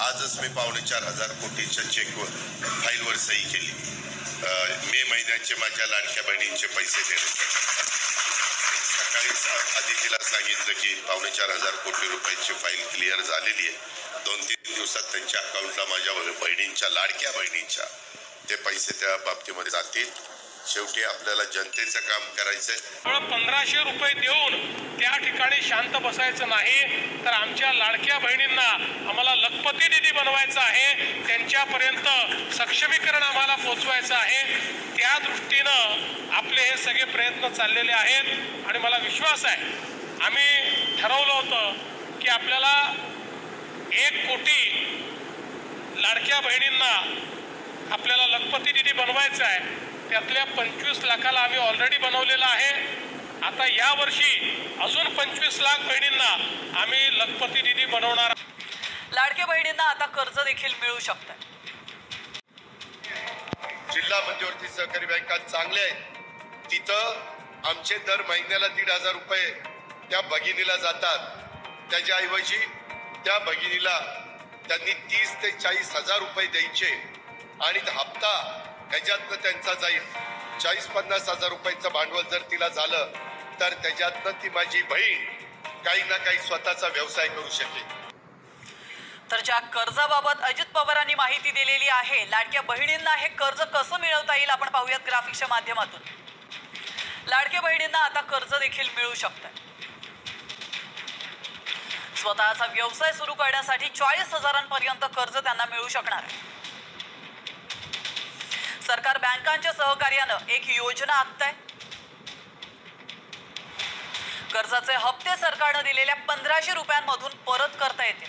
आजच मी 4.25 कोटीच्या चेकवर फाईलवर सही केली. मे महिन्याचे माझ्या लाडक्या बहिणींचे पैसे देण्यासाठी सकाळीच आदितीला सांगितलं की 4.25 कोटी रुपयाची फाईल क्लिअर झालेली आहे. 2-3 दिवसात त्यांच्या अकाउंटला माझ्या बहिणींच्या लाडक्या बहिणींच्या ते पैसे त्या बाबतीमध्ये जातील. शेवटी आपल्याला जनतेचं काम करायचंय. 1500 रुपये देऊन त्या ठिकाणी शांत बसायचं नाही, तर आमच्या लाडक्या बहिणींना आम्हाला लखपती निधी बनवायचा आहे, त्यांच्यापर्यंत सक्षमीकरण आम्हाला पोचवायचं आहे. त्या दृष्टीनं आपले हे सगळे प्रयत्न चाललेले आहेत आणि मला विश्वास आहे आम्ही ठरवलं होतं की आपल्याला 1 कोटी लाडक्या बहिणींना आपल्याला लखपती निधी बनवायचा आहे. त्यातल्या 25 लाखाला आम्ही ऑलरेडी बनवलेला आहे. आता या वर्षी अजून 25 लाख बहिणींना आम्ही लखपती निधी बनवणार. लाडक्या बहिणींना आता कर्ज देखील मिळू शकतं. जिल्हा मध्यवर्ती सहकारी बँका चांगल्या आहेत. तिथं आमचे दर महिन्याला 1,500 रुपये त्या भगिनीला जातात. त्याच्याऐवजी त्या भगिनीला त्यांनी 30 ते 40 हजार रुपये द्यायचे आणि हप्ता ह्याच्यातनं त्यांचा जाईल. 40-50 हजार रुपयाचं भांडवल जर तिला झालं तर त्याच्यातनं ती माझी बहीण काही ना काही स्वतःचा व्यवसाय करू शकेल. तर ज्या कर्जाबाबत अजित पवारांनी माहिती दिलेली आहे, लाडक्या बहिणींना हे कर्ज कसं मिळवता येईल आपण पाहूयात ग्राफिक्सच्या माध्यमातून. लाडक्या बहिणींना आता कर्ज देखील मिळू शकतं. स्वतःचा व्यवसाय सुरू करण्यासाठी 40 हजारांपर्यंत कर्ज त्यांना मिळू शकणार आहे. सरकार बँकांच्या सहकार्यानं एक योजना आखतंय. कर्जाचे हप्ते सरकारनं दिलेल्या 1500 रुपयांमधून परत करता येतील.